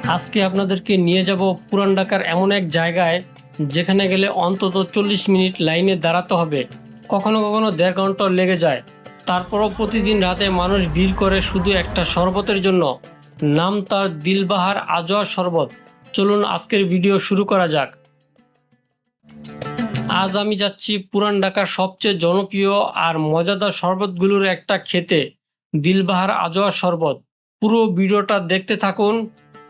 আজকে আপনাদেরকে নিয়ে যাব পুরান ঢাকার এমন এক জায়গায় যেখানে গেলে অন্তত 40 মিনিট লাইনে দাঁড়াতে হবে, কখনো কখনো 1.5 ঘন্টা লেগে যায়। তারপরও প্রতিদিন রাতে মানুষ ভিড় করে শুধু একটা শরবতের জন্য। নাম তার দিলবাহার আজওয়া শরবত। চলুন আজকের ভিডিও শুরু করা যাক। আজ আমি যাচ্ছি পুরান ঢাকার সবচেয়ে জনপ্রিয় আর মজাদার শরবতগুলোর একটা খেতে, দিলবাহার আজওয়া শরবত। পুরো ভিডিওটা দেখতে থাকুন,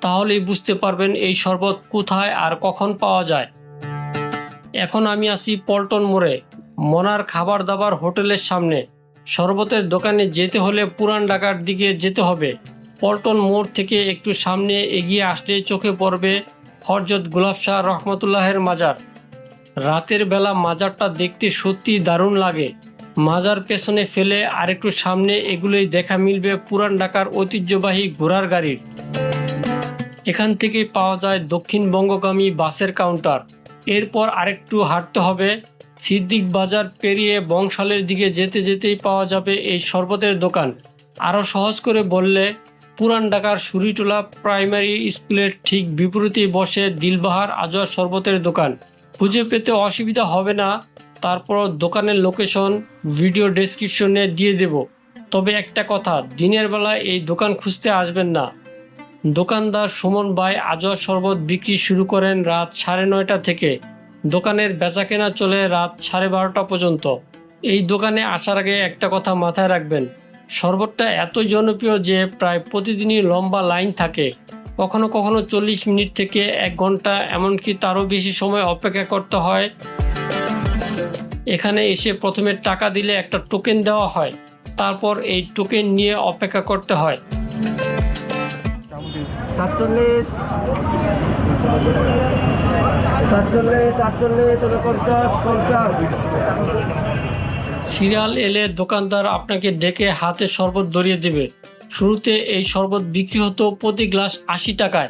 তাহলেই বুঝতে পারবেন এই শরবত কোথায় আর কখন পাওয়া যায়। এখন আমি আছি পল্টন মোড়ে, মনার খাবার দাবার হোটেলের সামনে। শরবতের দোকানে যেতে হলে পুরান ঢাকার দিকে যেতে হবে। পল্টন মোড় থেকে একটু সামনে এগিয়ে আসলে চোখে পড়বে হযরত গোলাপ শাহ রহমতুল্লাহের মাজার। রাতের বেলা মাজারটা দেখতে সত্যি দারুণ লাগে। মাজার পেছনে ফেলে আরেকটু সামনে এগুলোই দেখা মিলবে পুরান ঢাকার ঐতিহ্যবাহী ঘোড়ার গাড়ির। এখান থেকে পাওয়া যায় দক্ষিণবঙ্গগামী বাসের কাউন্টার। এরপর আরেকটু হাঁটতে হবে। সিদ্দিক বাজার পেরিয়ে বংশালের দিকে যেতে যেতেই পাওয়া যাবে এই শরবতের দোকান। আরও সহজ করে বললে, পুরান ঢাকার সুরিটোলা প্রাইমারি স্কুলের ঠিক বিপরীতেই বসে দিলবাহার আজওয়া শরবতের দোকান। খুঁজে পেতে অসুবিধা হবে না। তারপর দোকানের লোকেশন ভিডিও ডেসক্রিপশনে দিয়ে দেব। তবে একটা কথা, দিনের বেলা এই দোকান খুঁজতে আসবেন না। দোকানদার সুমন ভাই আজওয়া শরবত বিক্রি শুরু করেন রাত 9:30 থেকে। দোকানের বেচাকেনা চলে রাত 12:30 পর্যন্ত। এই দোকানে আসার আগে একটা কথা মাথায় রাখবেন, শরবতটা এতই জনপ্রিয় যে প্রায় প্রতিদিনই লম্বা লাইন থাকে। কখনো কখনো 40 মিনিট থেকে 1 ঘন্টা, এমনকি তারও বেশি সময় অপেক্ষা করতে হয়। এখানে এসে প্রথমে টাকা দিলে একটা টোকেন দেওয়া হয়, তারপর এই টোকেন নিয়ে অপেক্ষা করতে হয়। 47 সিরিয়াল এলে দোকানদার আপনাকে ডেকে হাতে শরবত ধরিয়ে দেবে। শুরুতে এই শরবত বিক্রি হতো প্রতি গ্লাস 80 টাকায়,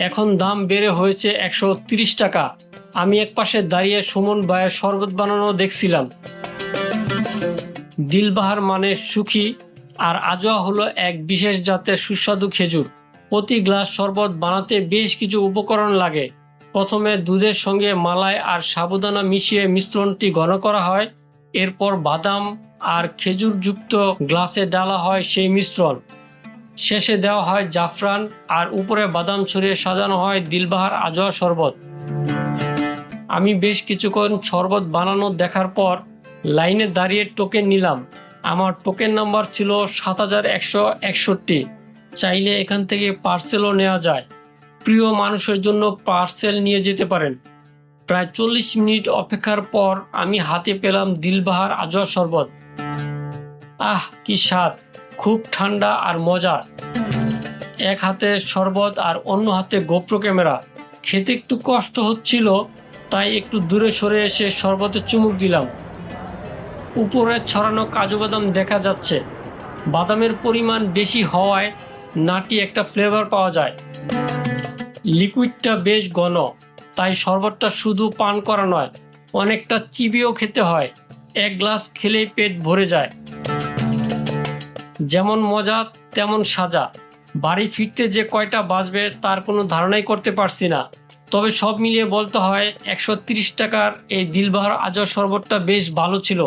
এখন দাম বেড়ে হয়েছে 130 টাকা। আমি এক পাশে দাঁড়িয়ে সুমন ভাইয়ের শরবত বানানো দেখছিলাম। দিলবাহার মানে সুখী, আর আজওয়া হলো এক বিশেষ জাতের সুস্বাদু খেজুর। প্রতি গ্লাস শরবত বানাতে বেশ কিছু উপকরণ লাগে। প্রথমে দুধের সঙ্গে মালাই আর সাবুদানা মিশিয়ে মিশ্রণটি ঘন করা হয়। এরপর বাদাম আর খেজুরযুক্ত গ্লাসে ডালা হয় সেই মিশ্রণ। শেষে দেওয়া হয় জাফরান, আর উপরে বাদাম ছড়িয়ে সাজানো হয় দিলবাহার আজওয়া শরবত। আমি বেশ কিছুক্ষণ শরবত বানানো দেখার পর লাইনে দাঁড়িয়ে টোকেন নিলাম। আমার টোকেন নাম্বার ছিল 7161। চাইলে এখান থেকে পার্সেলও নেওয়া যায়। প্রিয় মানুষের জন্য পার্সেল নিয়ে যেতে পারেন। প্রায় 40 মিনিট অপেক্ষার পর আমি হাতে পেলাম দিলবাহার আজওয়া শরবত। আহ, কি স্বাদ! খুব ঠান্ডা আর মজার। এক হাতে শরবত আর অন্য হাতে গোপ্রো ক্যামেরা। খেতে একটু কষ্ট হচ্ছিল, তাই একটু দূরে সরে এসে শরবতে চুমুক দিলাম। উপরে ছড়ানো কাজু বাদাম দেখা যাচ্ছে। বাদামের পরিমাণ বেশি হওয়ায় নাটি একটা ফ্লেভার পাওয়া যায়। লিকুইডটা বেশ ঘন, তাই শরবতটা শুধু পান করা নয়, অনেকটা চিবিয়েও খেতে হয়। এক গ্লাস খেলেই পেট ভরে যায়। যেমন মজা তেমন সাজা। বাড়ি ফিরতে যে কয়টা বাজবে তার কোনো ধারণাই করতে পারছি না। তবে সব মিলিয়ে বলতে হয় 130 টাকার এই দিলবাহার আজওয়া শরবতটা বেশ ভালো ছিল।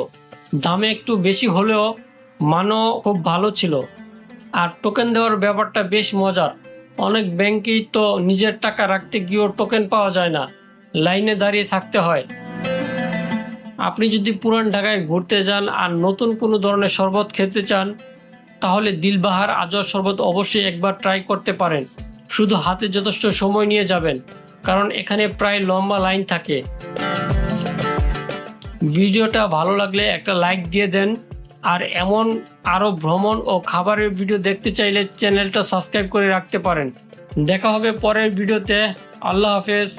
দামে একটু বেশি হলেও মানও খুব ভালো ছিল। আর টোকেন দেওয়ার ব্যাপারটা বেশ মজার। অনেক ব্যাংকেই তো নিজের টাকা রাখতে গিয়েও টোকেন পাওয়া যায় না, লাইনে দাঁড়িয়ে থাকতে হয়। আপনি যদি পুরান ঢাকায় ঘুরতে যান আর নতুন কোনো ধরনের শরবত খেতে চান, তাহলে দিলবাহার আজওয়া শরবত অবশ্যই একবার ট্রাই করতে পারেন। শুধু হাতে যথেষ্ট সময় নিয়ে যাবেন, কারণ এখানে প্রায় লম্বা লাইন থাকে। ভিডিওটা ভালো লাগলে একটা লাইক দিয়ে দেন। আর এমন আরও ভ্রমণ ও খাবারের ভিডিও দেখতে চাইলে চ্যানেলটা সাবস্ক্রাইব করে রাখতে পারেন। দেখা হবে পরের ভিডিওতে। আল্লাহ হাফেজ।